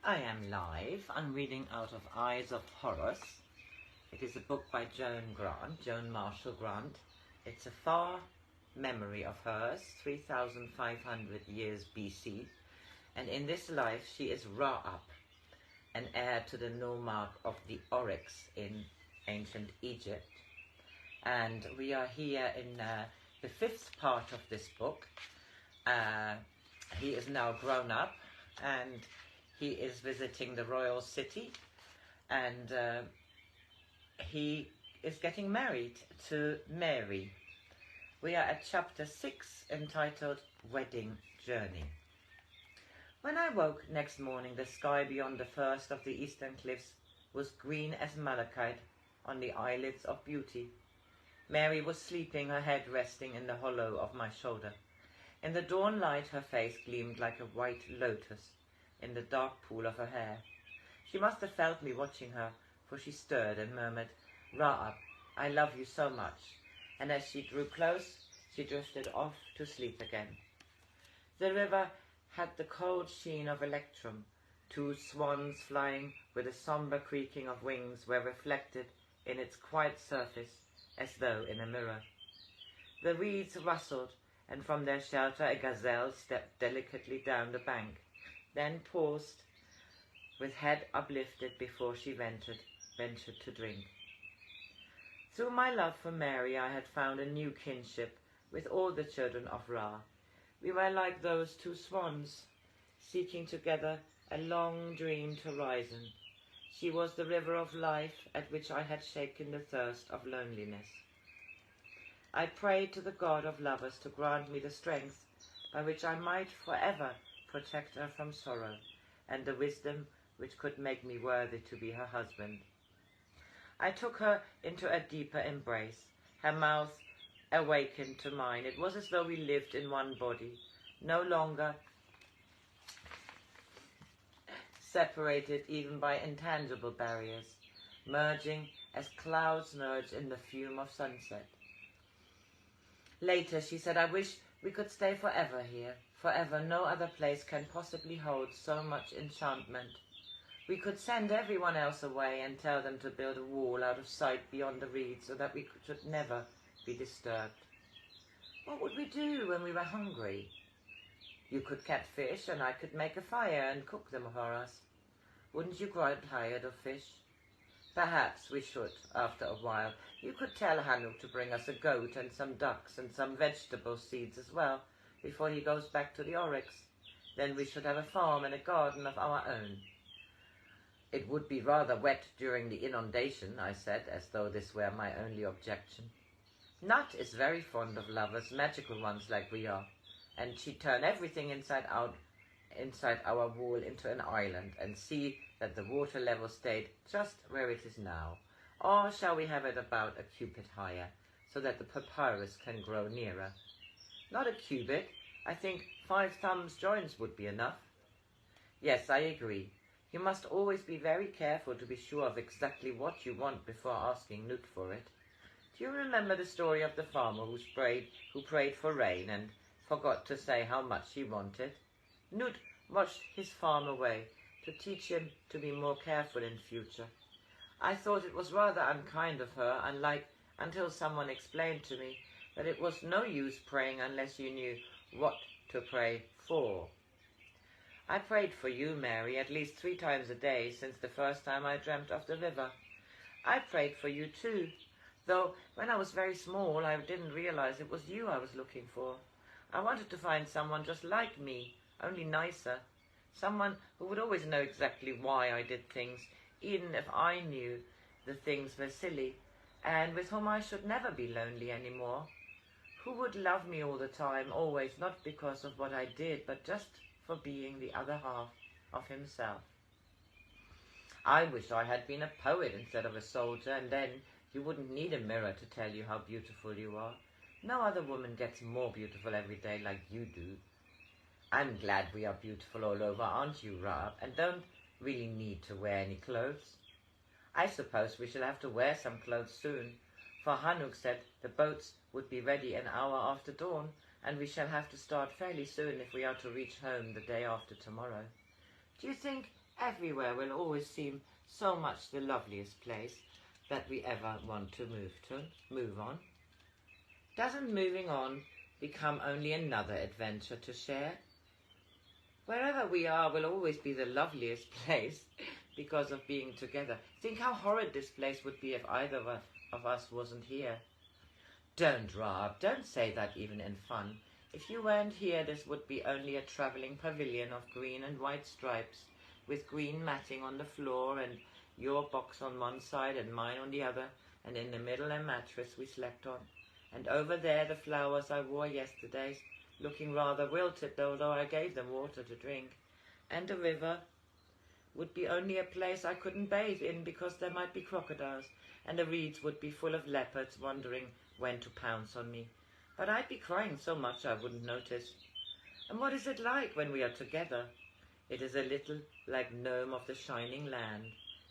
I am live. I'm reading out of Eyes of Horus. It is a book by Joan Marshall Grants. It's a far memory of hers, 3,500 years BC. And in this life, she is Ra-Up, an heir to the nomarch of the Oryx in ancient Egypt. And we are here in the fifth part of this book. He is now grown up and he is visiting the royal city, and he is getting married to Mary. We are at chapter 6, entitled Wedding Journey. When I woke next morning, the sky beyond the first of the eastern cliffs was green as malachite on the eyelids of beauty. Mary was sleeping, her head resting in the hollow of my shoulder. In the dawn light, her face gleamed like a white lotus in the dark pool of her hair. She must have felt me watching her, for she stirred and murmured, "Ra-Up, I love you so much." And as she drew close, she drifted off to sleep again. The river had the cold sheen of electrum. Two swans flying with a sombre creaking of wings were reflected in its quiet surface as though in a mirror. The reeds rustled, and from their shelter a gazelle stepped delicately down the bank, then paused with head uplifted before she ventured to drink. Through my love for Mary, I had found a new kinship with all the children of Ra. We were like those two swans, seeking together a long-dreamed horizon. She was the river of life at which I had shaken the thirst of loneliness. I prayed to the God of lovers to grant me the strength by which I might forever protect her from sorrow, and the wisdom which could make me worthy to be her husband. I took her into a deeper embrace. Her mouth awakened to mine. It was as though we lived in one body, no longer separated even by intangible barriers, merging as clouds merge in the fume of sunset. Later she said, "I wish we could stay forever here. Forever, no other place can possibly hold so much enchantment. We could send everyone else away and tell them to build a wall out of sight beyond the reeds so that we should never be disturbed. What would we do when we were hungry? You could catch fish and I could make a fire and cook them for us. Wouldn't you grow tired of fish? Perhaps we should, after a while. You could tell Hanuk to bring us a goat and some ducks and some vegetable seeds as well, before he goes back to the Oryx. Then we should have a farm and a garden of our own." "It would be rather wet during the inundation," I said, as though this were my only objection. "Nut is very fond of lovers, magical ones like we are, and she'd turn everything inside our wall into an island and see that the water level stayed just where it is now. Or shall we have it about a cubit higher, so that the papyrus can grow nearer?" "Not a cubit. I think 5 thumbs joints would be enough." "Yes, I agree. You must always be very careful to be sure of exactly what you want before asking Nut for it. Do you remember the story of the farmer who prayed for rain and forgot to say how much he wanted? Nut watched his farm away to teach him to be more careful in future. I thought it was rather unkind of her, until someone explained to me that it was no use praying unless you knew what to pray for. I prayed for you, Mary, at least 3 times a day since the first time I dreamt of the river. I prayed for you too, though when I was very small I didn't realize it was you I was looking for. I wanted to find someone just like me, only nicer. Someone who would always know exactly why I did things, even if I knew the things were silly, and with whom I should never be lonely anymore. Who would love me all the time, always, not because of what I did, but just for being the other half of himself. I wish I had been a poet instead of a soldier, and then you wouldn't need a mirror to tell you how beautiful you are. No other woman gets more beautiful every day like you do. I'm glad we are beautiful all over, aren't you, Ra, and don't really need to wear any clothes? I suppose we shall have to wear some clothes soon, for Hanuk said the boats would be ready an hour after dawn, and we shall have to start fairly soon if we are to reach home the day after tomorrow. Do you think everywhere will always seem so much the loveliest place that we ever want to move on. Doesn't moving on become only another adventure to share? Wherever we are will always be the loveliest place because of being together. Think how horrid this place would be if either of us wasn't here. Don't, Rob, don't say that even in fun. If you weren't here, this would be only a travelling pavilion of green and white stripes, with green matting on the floor, and your box on one side and mine on the other, and in the middle a mattress we slept on. And over there the flowers I wore yesterday, looking rather wilted, although I gave them water to drink. And the river would be only a place I couldn't bathe in because there might be crocodiles, and the reeds would be full of leopards wondering when to pounce on me. But I'd be crying so much I wouldn't notice. And what is it like when we are together? It is a little like Gnome of the Shining Land,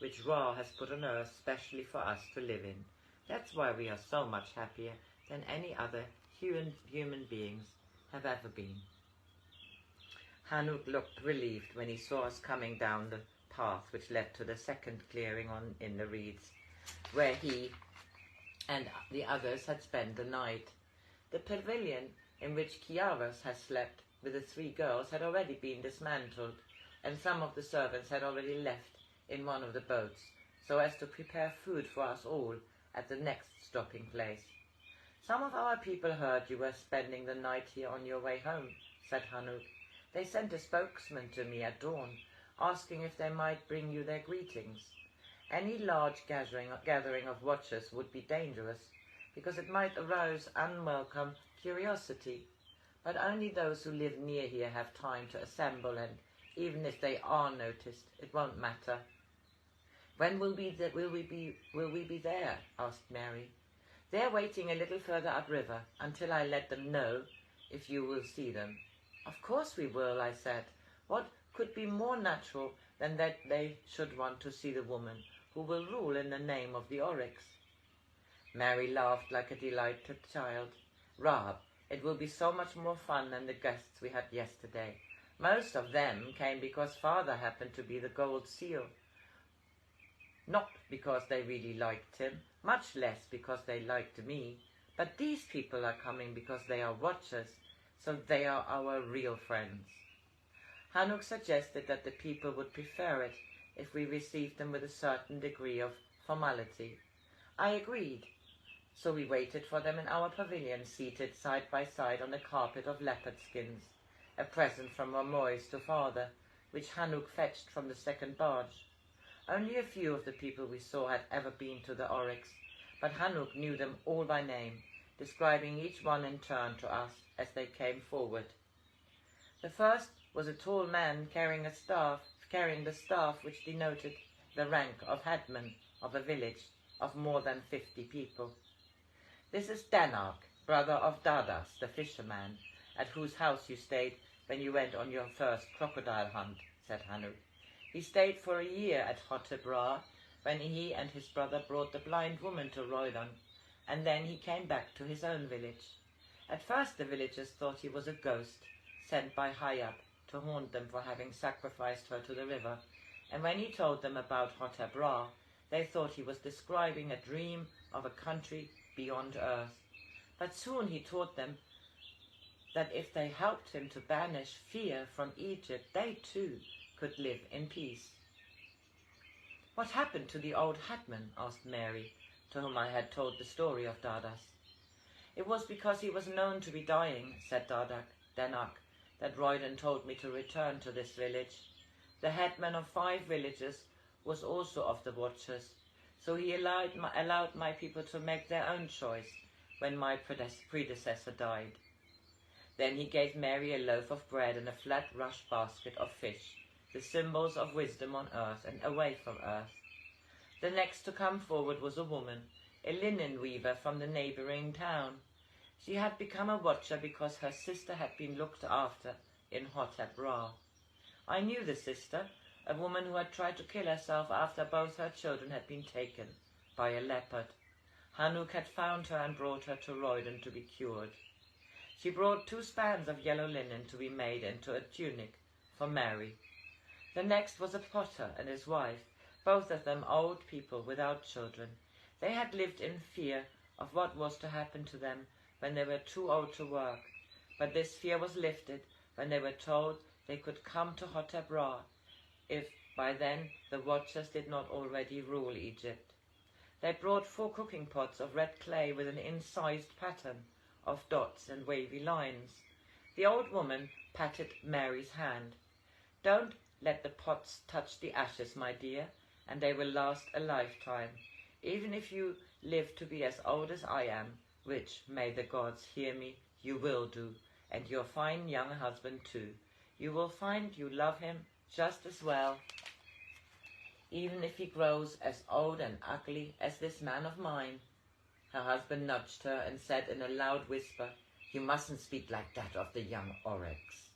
which Ra has put on earth specially for us to live in. That's why we are so much happier than any other human beings have ever been. Hanuk looked relieved when he saw us coming down the path which led to the second clearing in the reeds, where he and the others had spent the night. The pavilion in which Kiaras had slept with the 3 girls had already been dismantled, and some of the servants had already left in one of the boats, so as to prepare food for us all at the next stopping place. Some of our people heard you were spending the night here on your way home, said Hanuk. They sent a spokesman to me at dawn, asking if they might bring you their greetings. Any large gathering of watchers would be dangerous, because it might arouse unwelcome curiosity. But only those who live near here have time to assemble, and even if they are noticed, it won't matter. When will we be there? Asked Mary. They're waiting a little further upriver until I let them know if you will see them. Of course we will, I said. What could be more natural than that they should want to see the woman who will rule in the name of the Oryx? Mary laughed like a delighted child. Rab, it will be so much more fun than the guests we had yesterday. Most of them came because Father happened to be the gold seal. Not because they really liked him, much less because they liked me. But these people are coming because they are watchers, so they are our real friends. Hanuk suggested that the people would prefer it if we received them with a certain degree of formality. I agreed, so we waited for them in our pavilion, seated side by side on a carpet of leopard skins, a present from Ramoy's to Father, which Hanuk fetched from the second barge. Only a few of the people we saw had ever been to the Oryx, but Hanuk knew them all by name, describing each one in turn to us as they came forward. The first was a tall man carrying the staff which denoted the rank of headman of a village of more than 50 people. This is Danak, brother of Dadas, the fisherman, at whose house you stayed when you went on your first crocodile hunt, said Hanuk. He stayed for a year at HORUS-A when he and his brother brought the blind woman to Roydon, and then he came back to his own village. At first the villagers thought he was a ghost sent by Hayab to haunt them for having sacrificed her to the river, and when he told them about HORUS-A, they thought he was describing a dream of a country beyond earth. But soon he taught them that if they helped him to banish fear from Egypt, they too could live in peace. What happened to the old headman? Asked Mary, to whom I had told the story of Dadas. It was because he was known to be dying, said Danak, that Roydon told me to return to this village. The headman of 5 villages was also of the Watchers, so he allowed my people to make their own choice when my predecessor died. Then he gave Mary a loaf of bread and a flat rush basket of fish, the symbols of wisdom on earth and away from earth. The next to come forward was a woman, a linen weaver from the neighbouring town. She had become a watcher because her sister had been looked after in HORUS-A. I knew the sister, a woman who had tried to kill herself after both her children had been taken by a leopard. Hanuk had found her and brought her to Roydon to be cured. She brought 2 spans of yellow linen to be made into a tunic for Mary. The next was a potter and his wife, both of them old people without children. They had lived in fear of what was to happen to them when they were too old to work, but this fear was lifted when they were told they could come to HORUS-A if by then the Watchers did not already rule Egypt. They brought 4 cooking pots of red clay with an incised pattern of dots and wavy lines. The old woman patted Mary's hand. "Don't let the pots touch the ashes, my dear, and they will last a lifetime. Even if you live to be as old as I am, which, may the gods hear me, you will do, and your fine young husband too. You will find you love him just as well, even if he grows as old and ugly as this man of mine." Her husband nudged her and said in a loud whisper, "You mustn't speak like that of the young oryx."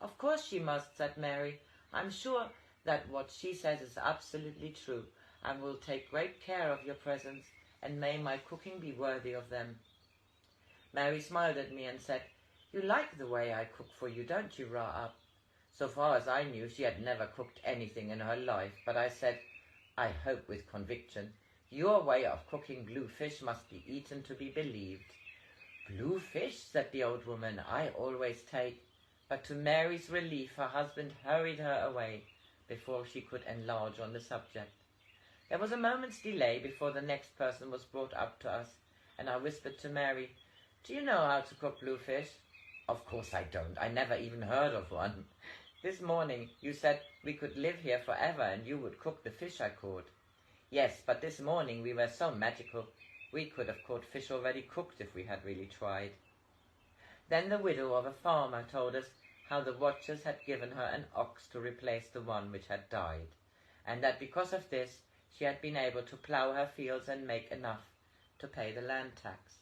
"Of course she must," said Mary. "I'm sure that what she says is absolutely true. I will take great care of your presents, and may my cooking be worthy of them." Mary smiled at me and said, "You like the way I cook for you, don't you, Ra-Up?" So far as I knew, she had never cooked anything in her life, but I said, I hope with conviction, "Your way of cooking blue fish must be eaten to be believed." "Blue fish," said the old woman, "I always take." But to Mary's relief, her husband hurried her away before she could enlarge on the subject. There was a moment's delay before the next person was brought up to us, and I whispered to Mary, "Do you know how to cook blue fish?" "Of course I don't. I never even heard of one." "This morning you said we could live here forever and you would cook the fish I caught." "Yes, but this morning we were so magical. We could have caught fish already cooked if we had really tried." Then the widow of a farmer told us how the Watchers had given her an ox to replace the one which had died, and that because of this she had been able to plough her fields and make enough to pay the land tax.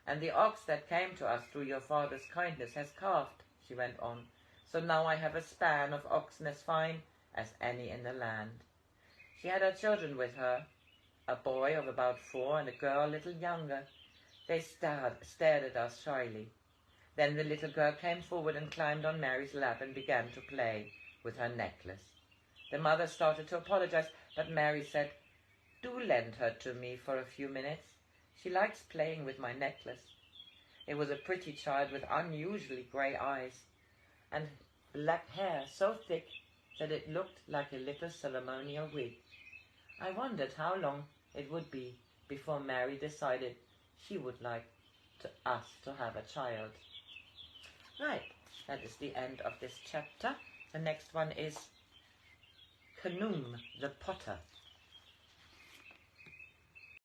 "And the ox that came to us through your father's kindness has calved," she went on, "so now I have a span of oxen as fine as any in the land." She had her children with her, a boy of about 4 and a girl a little younger. They stared at us shyly. Then the little girl came forward and climbed on Mary's lap and began to play with her necklace. The mother started to apologize, but Mary said, "Do lend her to me for a few minutes. She likes playing with my necklace." It was a pretty child with unusually grey eyes and black hair so thick that it looked like a little ceremonial wig. I wondered how long it would be before Mary decided she would like us to have a child. Right, that is the end of this chapter. The next one is Khnum the Potter.